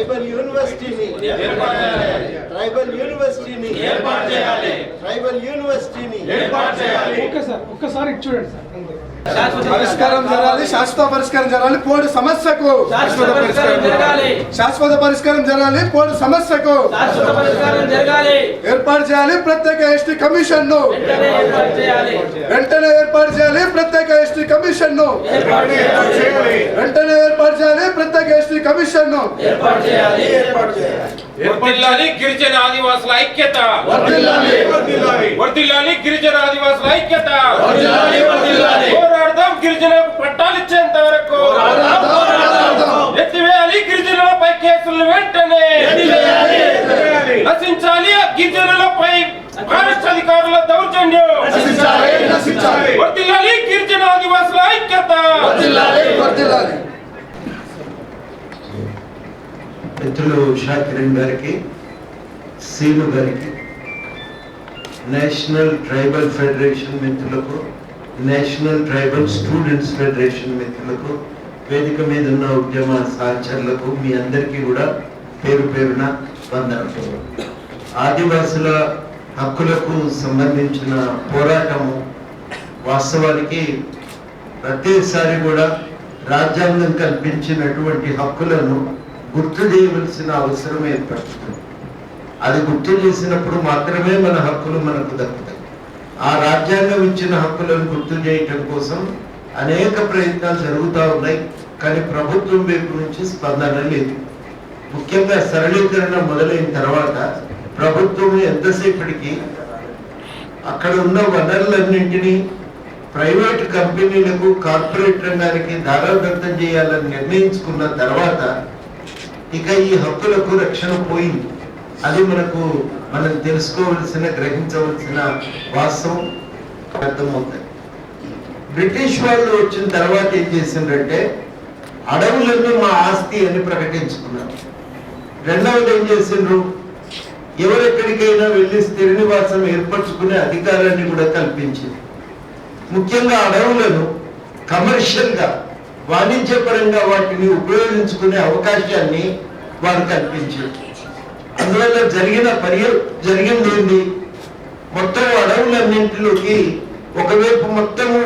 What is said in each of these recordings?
Tribal యూనివర్సిటీని tribal యూనివర్సిటీని tribal యూనివర్సిటీని ఒక్కసారి చూడండి సార్. పరిష్కారం జరగాలి, శాశ్వత పరిష్కారం జరగాలి. పోడు సమస్యకు శాశ్వత పరిష్కారం జరగాలి. పోడు సమస్యకు ఏర్పాటు చేయాలి ప్రత్యేక ఎస్టీ కమిషన్ ను వెంటనే ఏర్పాటు చేయాలి. ప్రత్యేక ఎస్టీ కమిషన్ ను వెంటనే ఏర్పాటు చేయాలి. ప్రత్యేక ఎస్టీ కమిషన్ ను వర్ధిల్లాలి. గిరిజన ఆదివాసుల ఐక్యత వర్ధిల్లాలి. గిరిజన ఆదివాసుల ఐక్యత పోరాడదాం. గిరిజనులకు పట్టాలు ఇచ్చేంత వరకు ఎత్తివేయాలి. గిరిజనులపై కేసులు వెంటనే నశించాలి. గిరిజనులపై ఫారెస్ట్ అధికారుల దౌర్జన్యం వర్ధిల్లాలి. గిరిజన ఆదివాసుల ఐక్యత. మిత్రులు ఉషా కిరణ్ గారికి, సీను గారికి, నేషనల్ ట్రైబల్ ఫెడరేషన్ మిత్రులకు, నేషనల్ ట్రైబల్ స్టూడెంట్స్ ఫెడరేషన్ మిత్రులకు, వేదిక మీద ఉన్న ఉద్యమ సహచరులకు మీ అందరికీ కూడా పేరు పేరున వందనములు. ఆదివాసుల హక్కులకు సంబంధించిన పోరాటము వాస్తవానికి ప్రతిసారి కూడా రాజ్యాంగం కల్పించినటువంటి హక్కులను గుర్తు చేయవలసిన అవసరం ఏర్పడుతుంది. అది గుర్తు చేసినప్పుడు మాత్రమే మన హక్కులు మనకు దక్కుతాయి. ఆ రాజ్యాంగం ఇచ్చిన హక్కులను గుర్తు చేయటం కోసం అనేక ప్రయత్నాలు జరుగుతూ ఉన్నాయి. కానీ ప్రభుత్వం వైపు నుంచి స్పందన లేదు. ముఖ్యంగా సరళీకరణ మొదలైన తర్వాత ప్రభుత్వం ఎంతసేపటికి అక్కడ ఉన్న వనరులన్నింటినీ ప్రైవేట్ కంపెనీలకు, కార్పొరేట్ రంగానికి దారాదత్తం చేయాలని నిర్ణయించుకున్న తర్వాత ఇక ఈ హక్కులకు రక్షణ పోయింది. అది మనం తెలుసుకోవలసిన, గ్రహించవలసిన వాస్తవం అర్థమవుతాయి. బ్రిటిష్ వాళ్ళు వచ్చిన తర్వాత ఏం చేసిందంటే అడవులన్నీ మా ఆస్తి అని ప్రకటించుకున్నారు. రెండవది ఏం చేసిండ్రు, ఎవరెక్కడికైనా వెళ్ళి స్థిర నివాసం ఏర్పరచుకునే అధికారాన్ని కూడా కల్పించింది. ముఖ్యంగా అడవులను కమర్షియల్ గా, వాణిజ్యపరంగా వాటిని ఉపయోగించుకునే అవకాశాన్ని వారు కల్పించారు. అందువల్ల జరిగింది ఏంటి, మొత్తం అడవులన్నింటిలోకి ఒకవైపు మొత్తము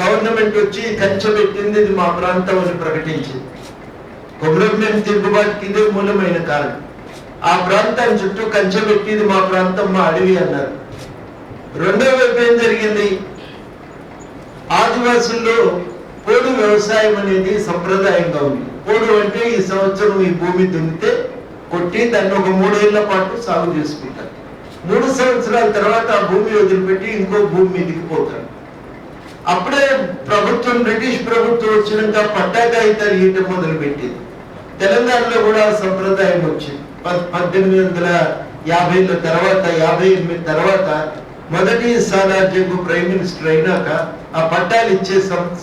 గవర్నమెంట్ వచ్చి కంచె పెట్టింది, ఇది మా ప్రాంతం అని ప్రకటించింది. కొమరం తిరుగుబాటుకి ఇదే మూలమైన కారణం. ఆ ప్రాంతాన్ని చుట్టూ కంచె పెట్టి ఇది మా ప్రాంతం, మా అడవి అన్నారు. రెండో వైపు ఏం జరిగింది, ఆదివాసుల్లో పోడు వ్యవసాయం అనేది సంప్రదాయంగా ఉంది. పోడు అంటే ఈ సంవత్సరం ఈ భూమి దున్నితే కొట్టి దాన్ని ఒక 3 ఏళ్ల పాటు సాగు చేసుకుంటారు. 3 సంవత్సరాల తర్వాత ఆ భూమి వదిలిపెట్టి ఇంకో భూమి మీదకి పోతారు. అప్పుడే ప్రభుత్వం, బ్రిటిష్ ప్రభుత్వం వచ్చినాక పట్టా కాగితాలు ఇవ్వటం మొదలుపెట్టింది. తెలంగాణలో కూడా సంప్రదాయం వచ్చింది. 1850 తర్వాత 58 తర్వాత మొదటి సామ్రాజ్యపు ప్రైమ్ మినిస్టర్ అయినాక ఆ పట్టాలు ఇచ్చే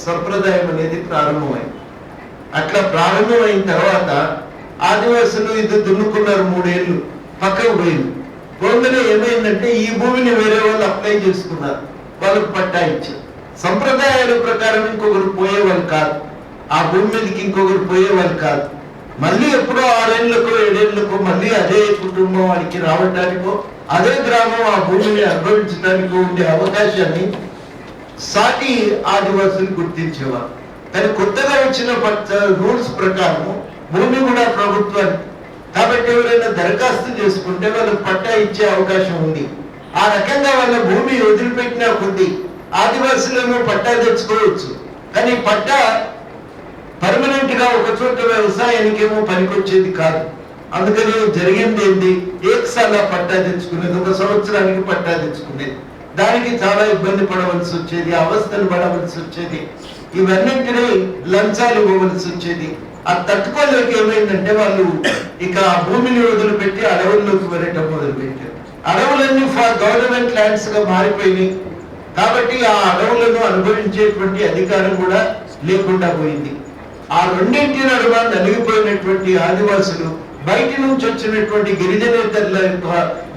సంప్రదాయం అనేది ప్రారంభమైంది. అట్లా ప్రారంభమైన తర్వాత ఆదివాసులు ఇది దున్నుకున్నారు, 3 ఏళ్ళు పక్కకు పోయింది. పోగానే ఏమైందంటే ఈ భూమిని వేరే వాళ్ళు అప్లై చేసుకున్నారు, వాళ్ళకు పట్టా ఇచ్చారు. సంప్రదాయాల ప్రకారం ఇంకొకరు పోయేవాళ్ళు కాదు, ఆ భూమి మీదకి ఇంకొకరు పోయేవాళ్ళు కాదు. మళ్ళీ ఎప్పుడో 6 ఏళ్లకో 7 ఏళ్లకో మళ్ళీ అదే కుటుంబం వాడికి రావడానికో, అదే గ్రామం ఆ భూమిని అనుభవించడానికి ఉండే అవకాశాన్ని సాటి ఆదివాసులు గుర్తించేవారు. కానీ కొత్తగా వచ్చిన రూల్స్ ప్రకారం భూమి కూడా ప్రభుత్వానికి, కాబట్టి ఎవరైనా దరఖాస్తు చేసుకుంటే వాళ్ళకి పట్టా ఇచ్చే అవకాశం ఉంది. ఆ రకంగా వాళ్ళ భూమి వదిలిపెట్టినా కొద్ది ఆదివాసులేమో పట్టా తెచ్చుకోవచ్చు, కానీ పట్టా పర్మనెంట్ గా ఒక చోట వ్యవసాయానికేమో పనికొచ్చేది కాదు. అందుకని జరిగింది ఏంటి, ఏకసాల పట్టా తెచ్చుకునేది, 1 సంవత్సరానికి పట్టా తెచ్చుకునేది. దానికి చాలా ఇబ్బంది పడవలసి వచ్చేది, అవస్థలు పడవలసి వచ్చేది, ఇవన్నింటినీ లంచాలు ఇవ్వవలసి వచ్చేది. అది తట్టుకోలేక ఏమైందంటే వాళ్ళు ఇక భూమిని వదిలిపెట్టి అడవుల్లోకి వెళ్ళటం మొదలుపెట్టారు. అడవులన్నీ గవర్నమెంట్ ల్యాండ్స్ గా మారిపోయినాయి. కాబట్టి ఆ అడవులను అనుభవించేటువంటి అధికారం కూడా లేకుండా పోయింది. ఆ రెండింటి నడుమ నలిగిపోయినటువంటి ఆదివాసులు బయట నుంచి వచ్చినటువంటి గిరిజనేతరుల యొక్క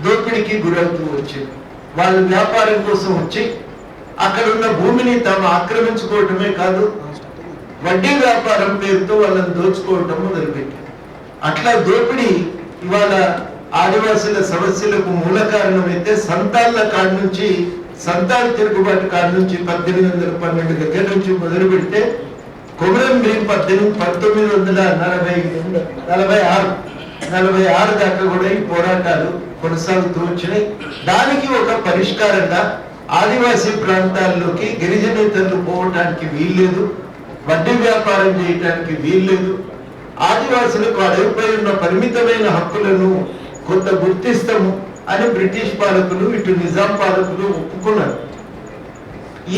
దోపిడికి గురవుతూ వచ్చారు. వాళ్ళు వ్యాపారం కోసం వచ్చి అక్కడ ఉన్న భూమిని తాము ఆక్రమించుకోవటమే కాదు, వడ్డీ వ్యాపారం పేరుతో వాళ్ళని దోచుకోవటం మొదలుపెట్టారు. అట్లా దోపిడీ ఇవాళ ఆదివాసుల సమస్యలకు మూల కారణమైతే సంతాళ్ళ కాడ నుంచి సంతాల తిరుగుబాటు కాడ నుంచి 1812 దగ్గర నుంచి మొదలు పెడితే కొమరం భీం 1946 దాకా కూడా ఈ పోరాటాలు కొనసాగుతూ వచ్చినాయి. దానికి ఒక పరిష్కారంగా ఆదివాసీ ప్రాంతాల్లోకి గిరిజనేతలు పోవటానికి వీల్లేదు, వడ్డీ వ్యాపారం చేయటానికి వీల్లేదు, ఆదివాసులకు అడవిపై ఉన్న పరిమితమైన హక్కులను కొంత గుర్తిస్తాము అని బ్రిటిష్ పాలకులు ఇటు నిజాం పాలకులు ఒప్పుకున్నారు.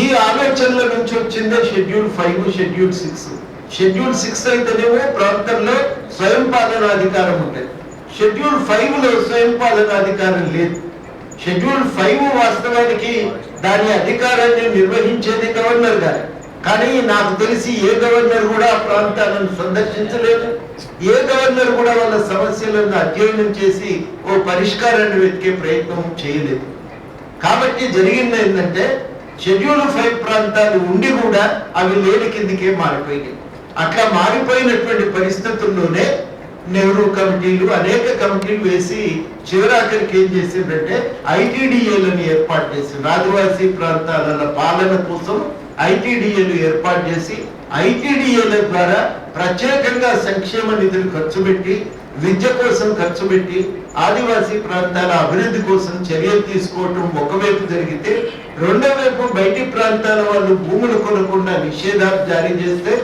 ఈ ఆలోచనల నుంచి వచ్చిందే షెడ్యూల్ 5, షెడ్యూల్ 6. షెడ్యూల్ 6 అయితేనేమో ప్రాంతంలో స్వయం పాలనాధికారం ఉంటుంది. షెడ్యూల్ 5లో స్వయం పాలనాధికారం లేదు. షెడ్యూల్ 5 వాస్తవానికి దాని అధికారాన్ని నిర్వహించేది గవర్నర్ గారు. కానీ నాకు తెలిసి ఏ గవర్నర్ కూడా ఆ ప్రాంతాలను సందర్శించలేదు, ఏ గవర్నర్ కూడా వాళ్ళ సమస్యలను అధ్యయనం చేసి ఓ పరిష్కారాన్ని వెతికే ప్రయత్నం చేయలేదు. కాబట్టి జరిగింది ఏంటంటే షెడ్యూల్ 5 ప్రాంతాలు ఉండి కూడా అవి లేని కిందికే మారిపోయాయి. అట్లా మారిపోయినటువంటి పరిస్థితుల్లోనే నెహ్రూ కమిటీలు అనేక కమిటీలు వేసి చివరాఖరికి ఏం చేసిందంటే ఐటీడీఏలను ఏర్పాటు చేసి ఆదివాసీ ప్రాంతాల పాలన కోసం ఐటీడీఏలు ఏర్పాటు చేసి ఐటీడీఏల ద్వారా ప్రత్యేకంగా సంక్షేమ నిధులు ఖర్చు పెట్టి విద్య కోసం ఖర్చు పెట్టి ఆదివాసీ ప్రాంతాల అభివృద్ధి కోసం చర్యలు తీసుకోవటం ఒకవైపు జరిగితే, రెండో వైపు బయటి ప్రాంతాల వాళ్ళు భూములు కొనకుండా నిషేధాలు జారీ చేస్తే,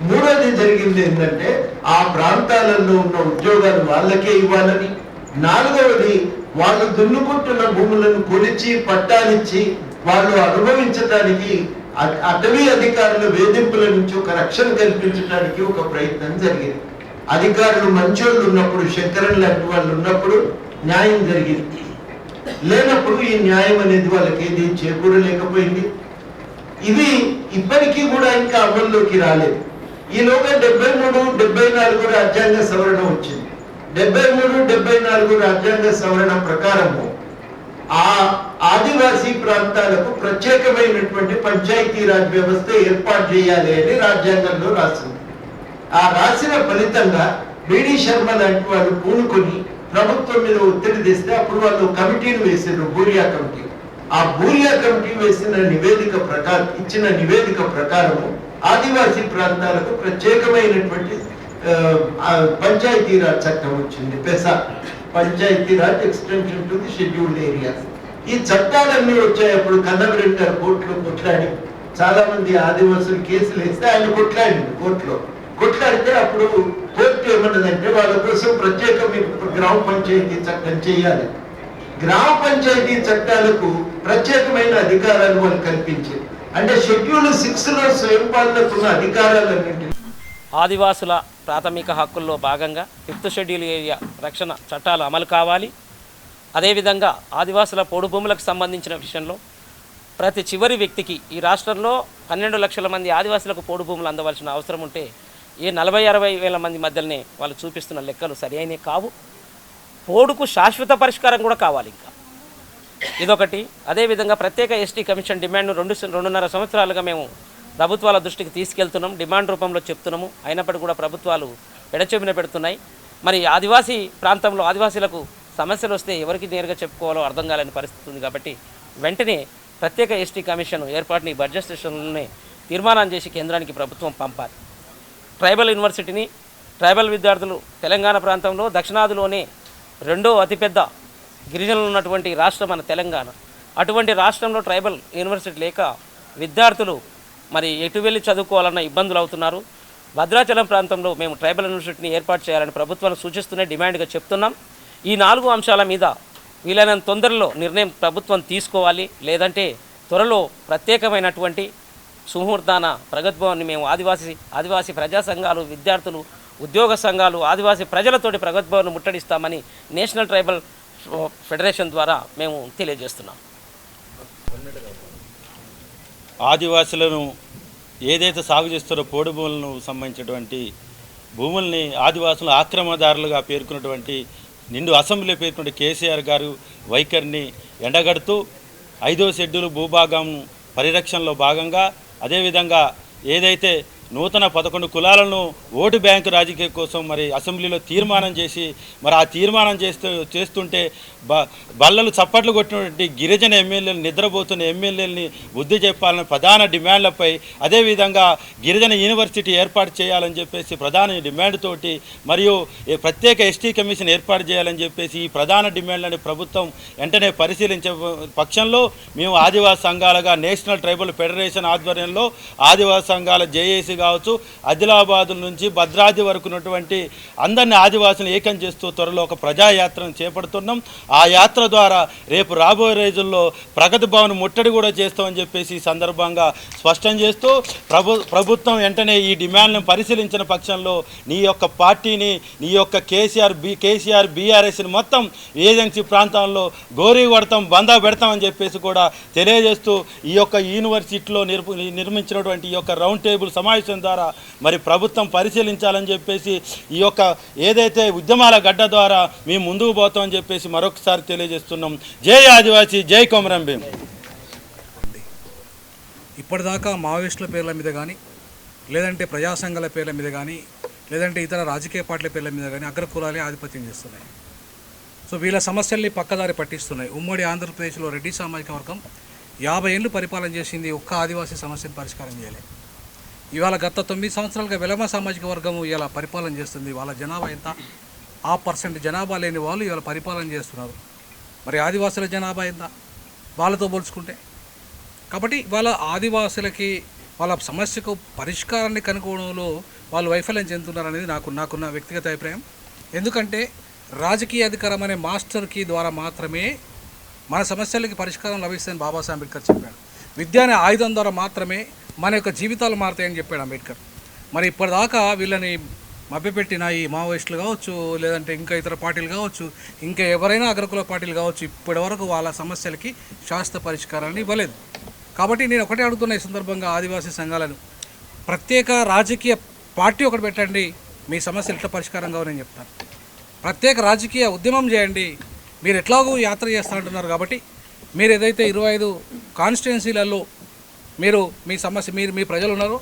మూడోది జరిగింది ఏంటంటే ఆ ప్రాంతాలలో ఉన్న ఉద్యోగాలు వాళ్ళకే ఇవ్వాలని, నాలుగవది వాళ్ళు దున్నుకుంటున్న భూములను కొలిచి పట్టాలిచ్చి వాళ్ళు అనుభవించడానికి అటవీ అధికారుల వేధింపుల నుంచి ఒక రక్షణ కల్పించడానికి ఒక ప్రయత్నం జరిగింది. అధికారులు మంచోళ్ళు ఉన్నప్పుడు, శంకరన్ లాంటి వాళ్ళు ఉన్నప్పుడు న్యాయం జరిగింది, లేనప్పుడు ఈ న్యాయం అనేది వాళ్ళకి ఏది చేకూరలేకపోయింది. ఇవి ఇప్పటికీ కూడా ఇంకా అమల్లోకి రాలేదు. ఈలోగా 73, 74 రాజ్యాంగ సవరణ వచ్చింది. 73, 74 రాజ్యాంగ సవరణ ప్రకారము ఆ ఆదివాసీ ప్రాంతాలకు ప్రత్యేకమైనటువంటి పంచాయతీరాజ్ వ్యవస్థ ఏర్పాటు చేయాలి అని రాజ్యాంగంలో రాసింది. ఆ రాసిన ఫలితంగా బిడి శర్మ లాంటి వాళ్ళు పూనుకొని ప్రభుత్వం మీద ఒత్తిడి తెస్తే అప్పుడు వాళ్ళు కమిటీని వేసారు, బూరియా కమిటీ. ఆ బూరియా కమిటీ ఇచ్చిన నివేదిక ప్రకారము ఆదివాసీ ప్రాంతాలకు ప్రత్యేకమైనటువంటి పంచాయతీరాజ్ చట్టం వచ్చింది. PESA Panchayati Raj extension to the scheduled areas. ఈ చట్టాలన్నీ వచ్చాయి. అప్పుడు కన్నవరెడ్డి గారు కోర్టులో కొట్లాడి చాలా మంది ఆదివాసులు కేసులు వేస్తే ఆయన కొట్లాడింది కొట్లాడితే అప్పుడు కోర్టు ఏమన్నదంటే వాళ్ళ కోసం ప్రత్యేక గ్రామ పంచాయతీ చట్టం చేయాలి. గ్రామ పంచాయతీ చట్టాలకు ప్రత్యేకమైన అధికారాలు వాళ్ళు కల్పించారు. అంటే షెడ్యూల్ 6లో స్వయం పాలనకున్న అధికారాలన్నింటినీ ఆదివాసుల ప్రాథమిక హక్కుల్లో భాగంగా 5th షెడ్యూల్ ఏరియా రక్షణ చట్టాలు అమలు కావాలి. అదేవిధంగా ఆదివాసుల పొడు భూములకు సంబంధించిన విషయంలో ప్రతి చివరి వ్యక్తికి ఈ రాష్ట్రంలో 12 లక్షల మంది ఆదివాసులకు పొడు భూములు అందవలసిన అవసరం ఉంటే ఏ 40-60 వేల మంది మధ్యలోనే వాళ్ళు చూపిస్తున్న లెక్కలు సరి అయినవి కావు. పోడుకు శాశ్వత పరిష్కారం కూడా కావాలి. ఇంకా ఇదొకటి. అదేవిధంగా ప్రత్యేక ఎస్టీ కమిషన్ డిమాండ్ను 2.5 సంవత్సరాలుగా మేము ప్రభుత్వాల దృష్టికి తీసుకెళ్తున్నాం, డిమాండ్ రూపంలో చెప్తున్నాము. అయినప్పటికీ కూడా ప్రభుత్వాలు ఎడచెవిన పెడుతున్నాయి. మరి ఆదివాసీ ప్రాంతంలో ఆదివాసీలకు సమస్యలు వస్తే ఎవరికి నేరుగా చెప్పుకోవాలో అర్థం కాలేని పరిస్థితి ఉంది. కాబట్టి వెంటనే ప్రత్యేక ఎస్టీ కమిషన్ ఏర్పాటుని బడ్జెట్ సెషన్లోనే తీర్మానం చేసి కేంద్రానికి ప్రభుత్వం పంపాలి. ట్రైబల్ యూనివర్సిటీని ట్రైబల్ విద్యార్థులు తెలంగాణ ప్రాంతంలో దక్షిణాదిలోనే 2వ అతిపెద్ద గిరిజనులు ఉన్నటువంటి రాష్ట్రం మన తెలంగాణ. అటువంటి రాష్ట్రంలో ట్రైబల్ యూనివర్సిటీ లేక విద్యార్థులు మరి ఎటు వెళ్ళి చదువుకోవాలన్న ఇబ్బందులు అవుతున్నారు. భద్రాచలం ప్రాంతంలో మేము ట్రైబల్ యూనివర్సిటీని ఏర్పాటు చేయాలని ప్రభుత్వాన్ని సూచిస్తూనే డిమాండ్గా చెప్తున్నాం. ఈ 4 అంశాల మీద వీలైనంత తొందరలో నిర్ణయం ప్రభుత్వం తీసుకోవాలి. లేదంటే త్వరలో ప్రత్యేకమైనటువంటి సుముహూర్తాన ప్రగతి భవన్ని మేము ఆదివాసీ ప్రజా సంఘాలు, విద్యార్థులు, ఉద్యోగ సంఘాలు, ఆదివాసీ ప్రజలతోటి ప్రగతి భవన్ ముట్టడిస్తామని నేషనల్ ట్రైబల్ ఫెడరేషన్ ద్వారా మేము తెలియజేస్తున్నాం. ఆదివాసులను ఏదైతే సాగు చేస్తారో పోడు భూములను సంబంధించినటువంటి భూముల్ని ఆదివాసులు ఆక్రమణదారులుగా పేర్కొన్నటువంటి నిండు అసెంబ్లీలో పేర్కొన్న కేసీఆర్ గారు వైఖరిని ఎండగడుతూ 5వ షెడ్యూల్ భూభాగం పరిరక్షణలో భాగంగా అదేవిధంగా ఏదైతే నూతన 11 కులాలను ఓటు బ్యాంకు రాజకీయం కోసం మరి అసెంబ్లీలో తీర్మానం చేసి మరి ఆ తీర్మానం చేస్తుంటే బల్లలు చప్పట్లు కొట్టినటువంటి గిరిజన ఎమ్మెల్యేలు, నిద్రపోతున్న ఎమ్మెల్యేలని బుద్ధి చెప్పాలని ప్రధాన డిమాండ్లపై, అదేవిధంగా గిరిజన యూనివర్సిటీ ఏర్పాటు చేయాలని చెప్పేసి ప్రధాన డిమాండ్ తోటి మరియు ప్రత్యేక ఎస్టీ కమిషన్ ఏర్పాటు చేయాలని చెప్పేసి ఈ ప్రధాన డిమాండ్లని ప్రభుత్వం వెంటనే పరిశీలించే పక్షంలో మేము ఆదివాసీ సంఘాలుగా నేషనల్ ట్రైబల్ ఫెడరేషన్ ఆధ్వర్యంలో ఆదివాసీ సంఘాల జేఏసీ కావచ్చు, ఆదిలాబాద్ నుంచి భద్రాద్రి వరకు ఉన్నటువంటి అందరినీ ఆదివాసులను ఏకం చేస్తూ త్వరలో ఒక ప్రజాయాత్రను చేపడుతున్నాం. ఆ యాత్ర ద్వారా రేపు రాబోయే రోజుల్లో ప్రగతి భవన్ ముట్టడి కూడా చేస్తామని చెప్పేసి ఈ సందర్భంగా స్పష్టం చేస్తూ ప్రభుత్వం వెంటనే ఈ డిమాండ్లను పరిశీలించిన పక్షంలో నీ యొక్క పార్టీని, నీ యొక్క కేసీఆర్ బీఆర్ఎస్ని మొత్తం ఏజెన్సీ ప్రాంతంలో గోరీ కొడతాం, బందా పెడతామని చెప్పేసి కూడా తెలియజేస్తూ ఈ యొక్క యూనివర్సిటీలో నిర్మించినటువంటి ఈ యొక్క రౌండ్ టేబుల్ సమావేశం ద్వారా మరి ప్రభుత్వం పరిశీలించాలని చెప్పేసి ఈ యొక్క ఏదైతే ఉద్యమాల గడ్డ ద్వారా మేము ముందుకు పోతామని చెప్పేసి మరొకసారి తెలియజేస్తున్నాం. జై ఆదివాసీ, జై కొమరం భీం. ఇప్పటిదాకా మావోయిస్టుల పేర్ల మీద కానీ, లేదంటే ప్రజా సంఘాల పేర్ల మీద కానీ, లేదంటే ఇతర రాజకీయ పార్టీల పేర్ల మీద కానీ అగ్రకులాలే ఆధిపత్యం చేస్తున్నాయి. సో వీళ్ళ సమస్యల్ని పక్కదారి పట్టిస్తున్నాయి. ఉమ్మడి ఆంధ్రప్రదేశ్లో రెడ్డి సామాజిక వర్గం 50 ఏళ్ళు పరిపాలన చేసింది, ఒక్క ఆదివాసీ సమస్యను పరిష్కారం చేయలేదు. ఇవాళ గత 9 సంవత్సరాలుగా వెలమ సామాజిక వర్గము ఇలా పరిపాలన చేస్తుంది. వాళ్ళ జనాభా ఎంత? 1% జనాభా లేని వాళ్ళు ఇవాళ పరిపాలన చేస్తున్నారు. మరి ఆదివాసుల జనాభా ఎంత వాళ్ళతో పోల్చుకుంటే? కాబట్టి వాళ్ళ ఆదివాసులకి వాళ్ళ సమస్యకు పరిష్కారాన్ని కనుక్కోవడంలో వాళ్ళు వైఫల్యం చెందుతున్నారు అనేది నాకున్న వ్యక్తిగత అభిప్రాయం. ఎందుకంటే రాజకీయ అధికారం అనే మాస్టర్ కీ ద్వారా మాత్రమే మన సమస్యలకి పరిష్కారం లభిస్తుందని బాబాసాహెబ్ అంబేద్కర్ చెప్పాడు. విద్య అనే ఆయుధం ద్వారా మాత్రమే మన యొక్క జీవితాలు మారుతాయని చెప్పాడు అంబేద్కర్. మరి ఇప్పటిదాకా వీళ్ళని మభ్యపెట్టిన ఈ మావోయిస్టులు కావచ్చు, లేదంటే ఇంకా ఇతర పార్టీలు కావచ్చు, ఇంకా ఎవరైనా అగ్రకుల పార్టీలు కావచ్చు, ఇప్పటి వరకు వాళ్ళ సమస్యలకి శాశ్వత పరిష్కారాన్ని ఇవ్వలేదు. కాబట్టి నేను ఒకటే అడుగుతున్న ఈ సందర్భంగా ఆదివాసీ సంఘాలను, ప్రత్యేక రాజకీయ పార్టీ ఒకటి పెట్టండి, మీ సమస్యలు ఎట్లా పరిష్కారం కావాలని నేను చెప్తాను. ప్రత్యేక రాజకీయ ఉద్యమం చేయండి. మీరు ఎట్లాగో యాత్ర చేస్తూ అంటున్నారు కాబట్టి మీరు ఏదైతే 25 కాన్స్టిట్యున్సీలలో మీరు మీ ప్రజలు ఉన్నారో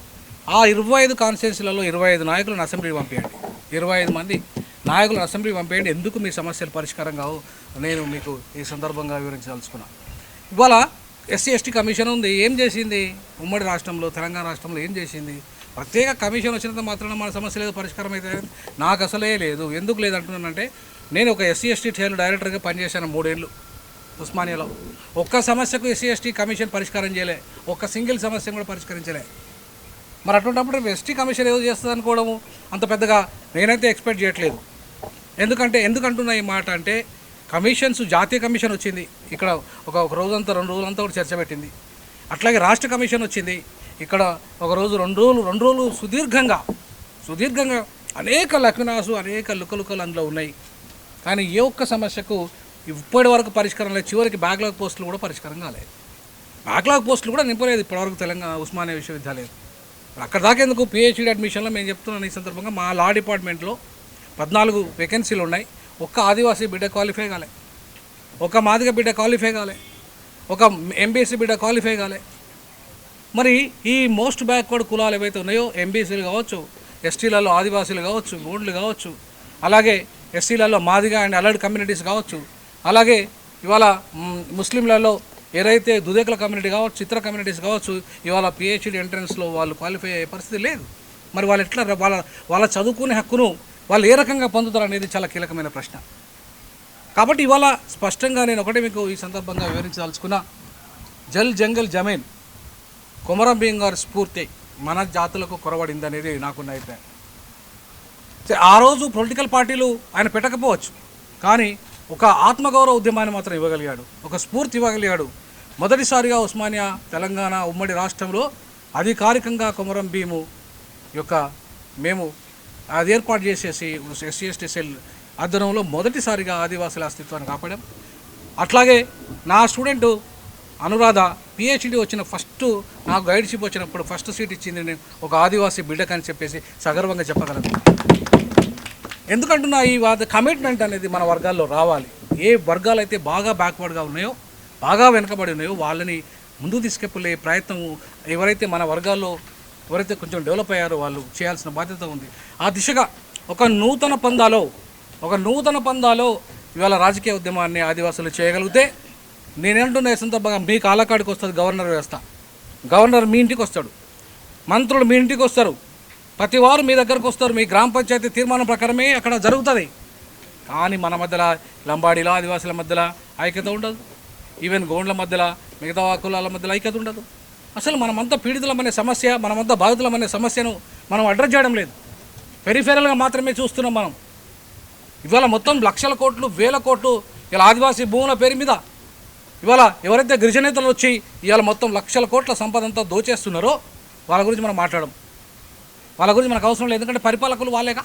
ఆ 25 కాన్స్టిట్యున్సీలలో 25 నాయకులను అసెంబ్లీకి పంపించండి. 25 మంది నాయకులను అసెంబ్లీకి పంపించండి. ఎందుకు మీ సమస్యలు పరిష్కారం కావు నేను మీకు ఈ సందర్భంగా వివరించదలుచుకున్నాను. ఇవాళ SC/ST కమిషన్ ఉంది, ఏం చేసింది? ఉమ్మడి రాష్ట్రంలో, తెలంగాణ రాష్ట్రంలో ఏం చేసింది? ప్రత్యేక కమిషన్ వచ్చినంత మాత్రాన మన సమస్య లేదు పరిష్కారం అయితే నాకు అసలే లేదు. ఎందుకు లేదంటున్నానంటే నేను ఒక SC/ST డైరెక్టర్గా పనిచేశాను 3 ఏళ్ళు ఉస్మానియాలో. ఒక్క సమస్యకు SC/ST కమిషన్ పరిష్కారం చేయలే, ఒక్క సింగిల్ సమస్యను కూడా పరిష్కరించలే. మరి అటువంటిప్పుడు ST కమిషన్ ఏదో చేస్తుంది అనుకోవడము అంత పెద్దగా నేనైతే ఎక్స్పెక్ట్ చేయట్లేదు. ఎందుకంటున్నా ఈ మాట అంటే కమిషన్స్, జాతీయ కమిషన్ వచ్చింది ఇక్కడ ఒక రోజంతా 2 రోజులంతా కూడా చర్చ పెట్టింది. అట్లాగే రాష్ట్ర కమిషన్ వచ్చింది ఇక్కడ ఒక రోజు 2 రోజులు సుదీర్ఘంగా అనేక లక్నాసు, అనేక లుకలుకలు అందులో ఉన్నాయి. కానీ ఏ ఒక్క సమస్యకు ఇప్పటి వరకు పరిష్కారం లేదు. చివరికి బ్యాక్లాగ్ పోస్టులు కూడా పరిష్కారం కాలేదు. బ్యాక్లాగ్ పోస్టులు కూడా నింపలేదు ఇప్పటివరకు తెలంగాణ ఉస్మానియా విశ్వవిద్యాలయం. అక్కడ దాకేందుకు PhD అడ్మిషన్లో మేము చెప్తున్నాను ఈ సందర్భంగా, మా లా డిపార్ట్మెంట్లో 14 వేకెన్సీలు ఉన్నాయి. ఒక్క ఆదివాసీ బిడ్డ క్వాలిఫై కాలే, ఒక మాదిగ బిడ్డ క్వాలిఫై కాలే, ఒక MBC బిడ్డ క్వాలిఫై కాలే. మరి ఈ మోస్ట్ బ్యాక్వర్డ్ కులాలు ఏవైతే ఉన్నాయో, MBCలు కావచ్చు, STలలో ఆదివాసీలు కావచ్చు, గోండ్లు కావచ్చు, అలాగే SCలలో మాదిగా అండ్ అలర్డ్ కమ్యూనిటీస్ కావచ్చు, అలాగే ఇవాళ ముస్లింలలో ఏదైతే దుదేకుల కమ్యూనిటీ కావచ్చు, ఇతర కమ్యూనిటీస్ కావచ్చు, ఇవాళ PhD ఎంట్రన్స్లో వాళ్ళు క్వాలిఫై అయ్యే పరిస్థితి లేదు. మరి వాళ్ళు ఎట్లా వాళ్ళ చదువుకునే హక్కును వాళ్ళు ఏ రకంగా పొందుతారు అనేది చాలా కీలకమైన ప్రశ్న. కాబట్టి ఇవాళ స్పష్టంగా నేను ఒకటే మీకు ఈ సందర్భంగా వివరించదలుచుకున్నా, జల్ జంగల్ జమీన్ కొమరం భీం గారి స్ఫూర్తి మన జాతులకు కొరవడింది అనేది నాకున్న అభిప్రాయం. ఆ రోజు పొలిటికల్ పార్టీలు ఆయన పెట్టకపోవచ్చు, కానీ ఒక ఆత్మగౌరవ ఉద్యమాన్ని మాత్రం ఇవ్వగలిగాడు, ఒక స్ఫూర్తి ఇవ్వగలిగాడు. మొదటిసారిగా ఉస్మానియా తెలంగాణ ఉమ్మడి రాష్ట్రంలో అధికారికంగా కొమరం భీము యొక్క మేము అది ఏర్పాటు చేసేసి SC/ST సెల్ ఆధ్వర్యంలో మొదటిసారిగా ఆదివాసుల అస్తిత్వాన్ని కాపాడాం. అట్లాగే నా స్టూడెంటు అనురాధ PhD వచ్చిన ఫస్ట్ నాకు గైడ్షిప్ వచ్చినప్పుడు ఫస్ట్ సీట్ ఇచ్చింది నేను ఒక ఆదివాసీ బిడ్డకని చెప్పేసి సగర్వంగా చెప్పగలను. ఎందుకంటున్నా ఈ కమిట్మెంట్ అనేది మన వర్గాల్లో రావాలి. ఏ వర్గాలు అయితే బాగా బ్యాక్వర్డ్గా ఉన్నాయో, బాగా వెనుకబడి ఉన్నాయో వాళ్ళని ముందుకు తీసుకెళ్ళే ప్రయత్నం ఎవరైతే మన వర్గాల్లో ఎవరైతే కొంచెం డెవలప్ అయ్యారో వాళ్ళు చేయాల్సిన బాధ్యత ఉంది. ఆ దిశగా ఒక నూతన పందాలో ఇవాళ రాజకీయ ఉద్యమాన్ని ఆదివాసులు చేయగలిగితే నేనేంటున్నా ఈ సందర్భంగా మీ కాలకాడికి వస్తుంది గవర్నర్ వ్యవస్థ. గవర్నర్ మీ ఇంటికి వస్తాడు, మంత్రులు మీ ఇంటికి వస్తారు, ప్రతి వారు మీ దగ్గరకు వస్తారు. మీ గ్రామ పంచాయతీ తీర్మానం ప్రకారమే అక్కడ జరుగుతుంది. కానీ మన మధ్యలో లంబాడీల ఆదివాసుల మధ్యలో ఐక్యత ఉండదు, ఈవెన్ గోండ్ల మధ్యలో మిగతా కులాల మధ్యలో ఐక్యత ఉండదు. అసలు మనమంతా పీడితులమనే సమస్య, మనమంతా బాధితులమనే సమస్యను మనం అడ్రస్ చేయడం లేదు. పెరిఫెరల్గా మాత్రమే చూస్తున్నాం మనం. ఇవాళ మొత్తం లక్షల కోట్లు, వేల కోట్లు ఇలా ఆదివాసీ భూముల పేరు మీద ఇవాళ ఎవరైతే గిరిజనేతలు వచ్చి ఇవాళ మొత్తం లక్షల కోట్ల సంపద అంతా దోచేస్తున్నారో వాళ్ళ గురించి మనం మాట్లాడడం, వాళ్ళ గురించి మనకు అవసరం లేదు, ఎందుకంటే పరిపాలకులు వాళ్ళేగా.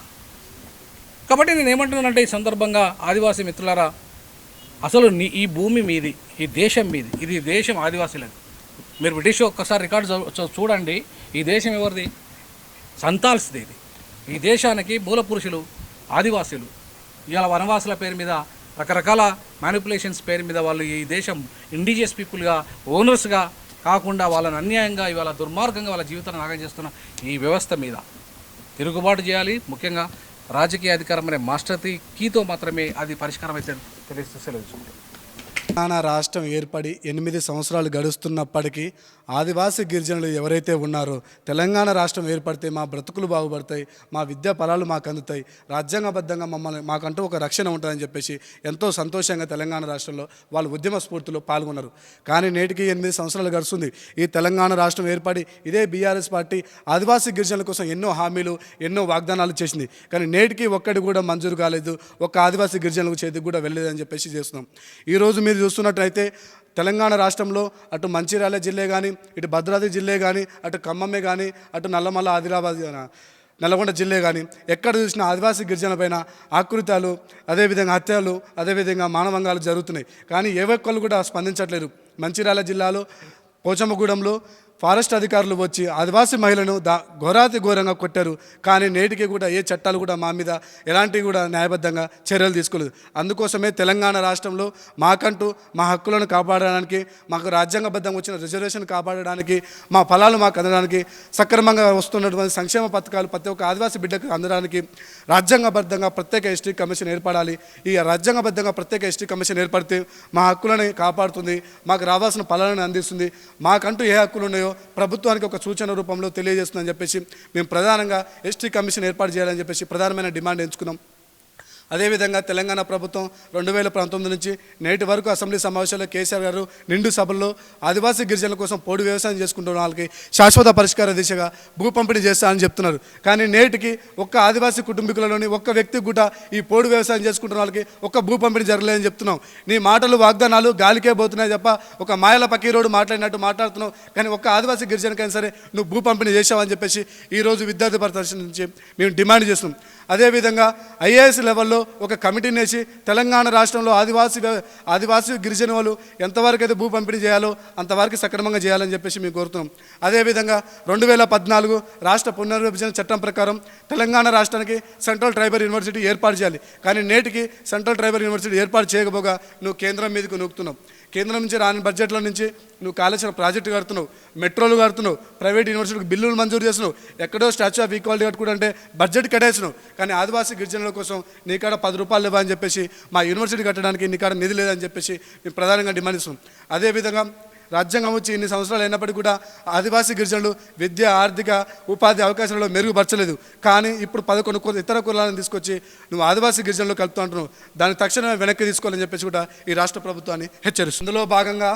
కాబట్టి నేను ఏమంటున్నానంటే ఈ సందర్భంగా ఆదివాసీ మిత్రులారా, అసలు ఈ భూమి మీది, ఈ దేశం మీది, ఇది దేశం ఆదివాసీలది. మీరు బ్రిటిష్ ఒక్కసారి రికార్డు చూడండి, ఈ దేశం ఎవరిది? సంతాల్స్ది. ఇది ఈ దేశానికి మూల పురుషులు ఆదివాసీలు. ఇవాళ వనవాసుల పేరు మీద రకరకాల మ్యానిపులేషన్స్ పేరు మీద వాళ్ళు ఈ దేశం ఇండిజియస్ పీపుల్గా, ఓనర్స్గా కాకుండా వాళ్ళని అన్యాయంగా ఇవాళ దుర్మార్గంగా వాళ్ళ జీవితాన్ని నాగం చేస్తున్న ఈ వ్యవస్థ మీద తిరుగుబాటు చేయాలి. ముఖ్యంగా రాజకీయ అధికారం అనే మాస్టర్ కీతో మాత్రమే అది పరిష్కారం అయితే తెలియజేస్తూ సెలవు. తెలంగాణ రాష్ట్రం ఏర్పడి 8 సంవత్సరాలు గడుస్తున్నప్పటికీ ఆదివాసీ గిరిజనులు ఎవరైతే ఉన్నారో తెలంగాణ రాష్ట్రం ఏర్పడితే మా బ్రతుకులు బాగుపడతాయి, మా విద్యా ఫలాలు మాకు అందుతాయి, రాజ్యాంగబద్ధంగా మాకంటూ ఒక రక్షణ ఉంటుందని చెప్పేసి ఎంతో సంతోషంగా తెలంగాణ రాష్ట్రంలో వాళ్ళు ఉద్యమ స్ఫూర్తిలో పాల్గొన్నారు. కానీ నేటికి 8 సంవత్సరాలు గడుస్తుంది. ఈ తెలంగాణ రాష్ట్రం ఏర్పడి ఇదే బీఆర్ఎస్ పార్టీ ఆదివాసీ గిరిజనుల కోసం ఎన్నో హామీలు, ఎన్నో వాగ్దానాలు చేసింది. కానీ నేటికి ఒక్కటి కూడా మంజూరు కాలేదు, ఒక్క ఆదివాసీ గిరిజనులకు చేతికి కూడా వెళ్ళలేదని చెప్పేసి చేస్తున్నాం. ఈరోజు మీరు చూస్తున్నట్లయితే తెలంగాణ రాష్ట్రంలో అటు మంచిర్యాల జిల్లా కానీ, ఇటు భద్రాద్రి జిల్లా కానీ, అటు ఖమ్మమే కానీ, అటు నల్లమల్ల ఆదిలాబాద్ నల్గొండ జిల్లా కానీ ఎక్కడ చూసినా ఆదివాసీ గిరిజన పైన ఆకృతాలు, అదేవిధంగా హత్యలు, అదేవిధంగా మానవంగాలు జరుగుతున్నాయి. కానీ ఏ ఒక్కళ్ళు కూడా స్పందించట్లేరు. మంచిర్యాల జిల్లాలో పోచమ్మగూడెంలో ఫారెస్ట్ అధికారులు వచ్చి ఆదివాసీ మహిళను ఘోరంగా కొట్టారు. కానీ నేటికి కూడా ఏ చట్టాలు కూడా మా మీద ఎలాంటివి కూడా న్యాయబద్ధంగా చర్యలు తీసుకోలేదు. అందుకోసమే తెలంగాణ రాష్ట్రంలో మాకంటూ మా హక్కులను కాపాడడానికి, మాకు రాజ్యాంగబద్ధంగా వచ్చిన రిజర్వేషన్ కాపాడడానికి, మా ఫలాలు మాకు అందడానికి, సక్రమంగా వస్తున్నటువంటి సంక్షేమ పథకాలు ప్రతి ఒక్క ఆదివాసీ బిడ్డకు అందడానికి రాజ్యాంగబద్ధంగా ప్రత్యేక ఎస్టీ కమిషన్ ఏర్పడాలి. ఈ రాజ్యాంగబద్ధంగా ప్రత్యేక ఎస్టీ కమిషన్ ఏర్పడితే మా హక్కులని కాపాడుతుంది, మాకు రావాల్సిన ఫలాలను అందిస్తుంది. మాకంటూ ఏ హక్కులు ఉన్నాయో ప్రభుత్వానికి ఒక సూచన రూపంలో తెలియజేస్తుందని చెప్పేసి మేము ప్రధానంగా ఎస్టీ కమిషన్ ఏర్పాటు చేయాలని చెప్పేసి ప్రధానమైన డిమాండ్ ఎంచుకున్నాం. అదేవిధంగా తెలంగాణ ప్రభుత్వం 2019 నుంచి నేటి వరకు అసెంబ్లీ సమావేశాల్లో కేసీఆర్ గారు నిండు సభల్లో ఆదివాసీ గిరిజనుల కోసం పోడు వ్యవసాయం చేసుకుంటున్న వాళ్ళకి శాశ్వత పరిష్కార దిశగా భూ పంపిణీ చేస్తారని చెప్తున్నారు. కానీ నేటికి ఒక్క ఆదివాసీ కుటుంబీకులలోని ఒక్క వ్యక్తి కూడా ఈ పోడు వ్యవసాయం చేసుకుంటున్న వాళ్ళకి ఒక్క భూ పంపిణీ జరగలేదని చెప్తున్నాం. నీ మాటలు, వాగ్దానాలు గాలికే పోతున్నాయి తప్ప ఒక మాయల పకీరోడు మాట్లాడినట్టు మాట్లాడుతున్నావు. కానీ ఒక్క ఆదివాసీ గిరిజనకైనా సరే నువ్వు భూ పంపిణీ చేసావని చెప్పేసి ఈరోజు విద్యార్థి పరిషత్ నుంచి మేము డిమాండ్ చేస్తున్నాం. అదేవిధంగా ఐఏఎస్ లెవెల్లో ఒక కమిటీని వేసి తెలంగాణ రాష్ట్రంలో ఆదివాసీ గిరిజన వాళ్ళు ఎంతవరకు అయితే భూ పంపిణీ చేయాలో అంతవరకు సక్రమంగా చేయాలని చెప్పేసి మేము కోరుతున్నాం. అదేవిధంగా 2014 రాష్ట్ర పునర్విభజన చట్టం ప్రకారం తెలంగాణ రాష్ట్రానికి సెంట్రల్ ట్రైబల్ యూనివర్సిటీ ఏర్పాటు చేయాలి. కానీ నేటికి సెంట్రల్ ట్రైబల్ యూనివర్సిటీ ఏర్పాటు చేయకపోగా నువ్వు కేంద్రం మీదకు నూకుతున్నావు. కేంద్రం నుంచి రాని బడ్జెట్ల నుంచి నువ్వు కాళేశ్వరం ప్రాజెక్టు కడుతున్నావు, మెట్రోలు కడుతున్నావు, ప్రైవేట్ యూనివర్సిటీకి బిల్లులు మంజూరు చేస్తున్నావు, ఎక్కడో స్టాచ్యూ ఆఫ్ ఈక్వాలిటీ కట్టుకుంటే బడ్జెట్ కట్టేసినావు. కానీ ఆదివాసీ గిరిజనుల కోసం నీకాడ 10 రూపాయలు ఇవ్వని చెప్పేసి, మా యూనివర్సిటీ కట్టడానికి నీకాడ నిధి లేదని చెప్పేసి మేము ప్రధానంగా డిమాండ్ ఇస్తున్నాం. అదేవిధంగా రాజ్యాంగం వచ్చి ఇన్ని సంవత్సరాలు అయినప్పటికీ కూడా ఆదివాసీ గిరిజనులు విద్య, ఆర్థిక, ఉపాధి అవకాశాలలో మెరుగుపరచలేదు. కానీ ఇప్పుడు 11 ఇతర కులాలను తీసుకొచ్చి నువ్వు ఆదివాసీ గిరిజనులు కలుపుతూ అంటున్నావు. దాన్ని తక్షణమే వెనక్కి తీసుకోవాలని చెప్పేసి కూడా ఈ రాష్ట్ర ప్రభుత్వాన్ని హెచ్చరిస్తుంది. ఇందులో భాగంగా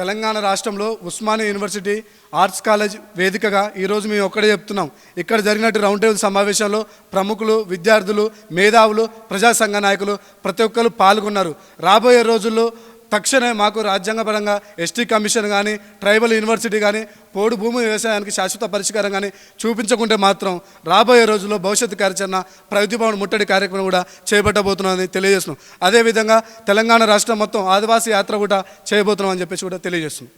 తెలంగాణ రాష్ట్రంలో ఉస్మానియా యూనివర్సిటీ ఆర్ట్స్ కాలేజ్ వేదికగా ఈరోజు మేము ఒక్కడే చెప్తున్నాం. ఇక్కడ జరిగినట్టు రౌండ్ టేబుల్ సమావేశంలో ప్రముఖులు, విద్యార్థులు, మేధావులు, ప్రజా సంఘ నాయకులు ప్రతి ఒక్కరు పాల్గొన్నారు. రాబోయే రోజుల్లో తక్షణమే మాకు రాజ్యాంగపరంగా ఎస్టీ కమిషన్ కానీ, ట్రైబల్ యూనివర్సిటీ కానీ, పోడు భూమి వ్యవసాయానికి శాశ్వత పరిష్కారం కానీ చూపించకుంటే మాత్రం రాబోయే రోజుల్లో భవిష్యత్తు కార్యాచరణ ప్రగతి భవన్ ముట్టడి కార్యక్రమం కూడా చేపట్టబోతున్నామని తెలియజేస్తున్నాం. అదేవిధంగా తెలంగాణ రాష్ట్రం మొత్తం ఆదివాసీ యాత్ర కూడా చేయబోతున్నామని చెప్పేసి కూడా తెలియజేస్తున్నాం.